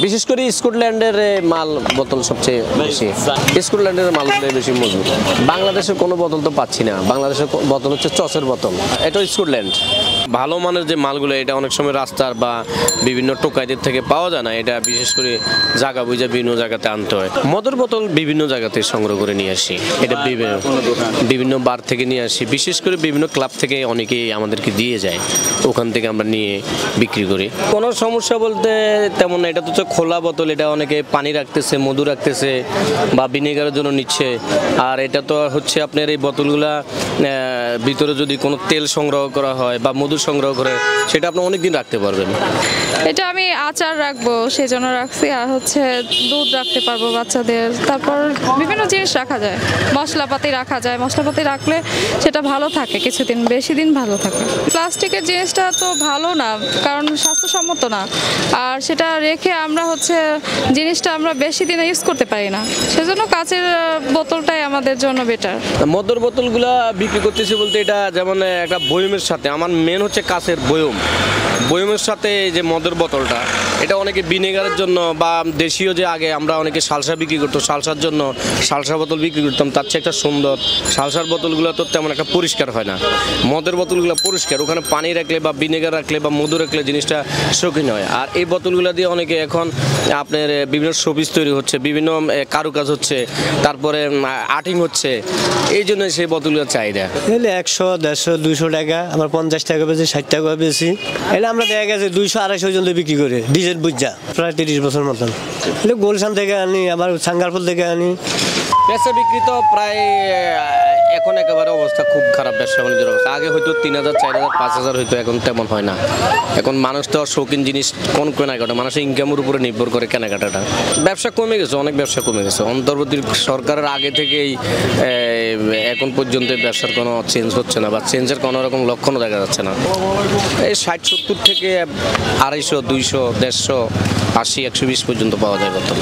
বিশেষ করে স্কটল্যান্ডের মাল বোতল সবচেয়ে বেশি। স্কটল্যান্ডের মালগুলো বেশি মজবুত। বাংলাদেশের কোনো বোতল তো পাচ্ছি না। বাংলাদেশের বোতল হচ্ছে চসের বোতল, এটা স্কটল্যান্ড। ভালো মানের যে মালগুলো এটা অনেক সময় রাস্তার বা বিভিন্ন টোকাইদের থেকে পাওয়া যায় না, এটা বিশেষ করে জায়গা বুঝে বিভিন্ন জায়গাতে আনতে হয়। মদের বোতল বিভিন্ন জায়গাতে সংগ্রহ করে নিয়ে আসি, এটা বিভিন্ন বার থেকে নিয়ে আসি, বিশেষ করে বিভিন্ন ক্লাব থেকে অনেকেই আমাদেরকে দিয়ে যায়, ওখান থেকে আমরা নিয়ে বিক্রি করি। কোনো সমস্যা বলতে তেমন না, এটা তো হচ্ছে খোলা বোতল, এটা অনেকে পানি রাখতেছে, মধু রাখতেছে বা ভিনেগারের জন্য নিচ্ছে। আর এটা তো হচ্ছে আপনার এই বোতলগুলা ভিতরে যদি কোনো তেল সংগ্রহ করা হয় বা মধু সংগ্রহ করে, সেটা আপনি অনেক দিন রাখতে পারবেন। এটা আমি আচার রাখবো সেই জন্য রাখছি, আর হচ্ছে দুধ রাখতে পারবো বাচ্চাদের, তারপর বিভিন্ন জিনিস রাখা যায়, মশলাপাতি রাখা যায়। মশলাপাতি রাখলে সেটা ভালো থাকে, কিছুদিন বেশি দিন ভালো থাকে। প্লাস্টিকের জিনিসটা তো ভালো না, কারণ স্বাস্থ্যসম্মত না, আর সেটা রেখে আমরা হচ্ছে জিনিসটা আমরা বেশি দিন ইউজ করতে পারি না, সেজন্য কাঁচের বোতলটাই আমাদের জন্য বেটার। মদের বোতলগুলা বিক্রি করতেছি বলতে এটা যেমন একটা বয়মের সাথে, আমার মেন হচ্ছে কাঁচের বয়মের সাথে যে মদের বোতলটা, এটা অনেকে ভিনেগারের জন্য বা দেশীয় যে আগে আমরা অনেকে সালসা বিক্রি করতো, সালসার জন্য সালসা বোতল বিক্রি করতাম, তার চেয়ে একটা সুন্দর। সালসার বোতলগুলো তো তেমন একটা পরিষ্কার হয় না, মদের বোতলগুলো পরিষ্কার, ওখানে পানি রাখলে বা ভিনেগার রাখলে বা মধু রাখলে জিনিসটা শৌখিন হয়। আর এই বোতলগুলো দিয়ে অনেকে এখন আপনার বিভিন্ন শোপিস তৈরি হচ্ছে, বিভিন্ন কারুকাজ হচ্ছে, তারপরে আর্টিং হচ্ছে, এই জন্য সেই বোতলগুলোর চাহিদা। এলে 100, 150, 200 টাকা, আমার 50 টাকা বেশি, 60 টাকা বেশি। এলে আমরা দেখা গেছে 200, 250 পর্যন্ত বিক্রি করে ডিজেল বুঝা, প্রায় 30 বছর মতন। এলে গোলশান থেকে আনি, আবার সাঙ্গারপুর থেকে আনি। ব্যবসা বিক্রি তো প্রায় এখন একেবারে অবস্থা খুব খারাপ, ব্যবসা বাণিজ্যের অবস্থা। আগে হয়তো 3000, 4000, 5000 হয়তো, এখন তেমন হয় না। এখন মানুষ তো শৌখিন জিনিস কোন কেনাকাটা, মানুষের ইনকামের উপরে নির্ভর করে কেনাকাটাটা। ব্যবসা কমে গেছে, অনেক ব্যবসা কমে গেছে। অন্তর্বর্তী সরকারের আগে থেকেই এখন পর্যন্ত ব্যবসার কোনো চেঞ্জ হচ্ছে না, বা চেঞ্জের কোনো রকম লক্ষণও দেখা যাচ্ছে না। এই 60-70 থেকে 250, 200, 150, 80, 120 পর্যন্ত পাওয়া যায় বোতল।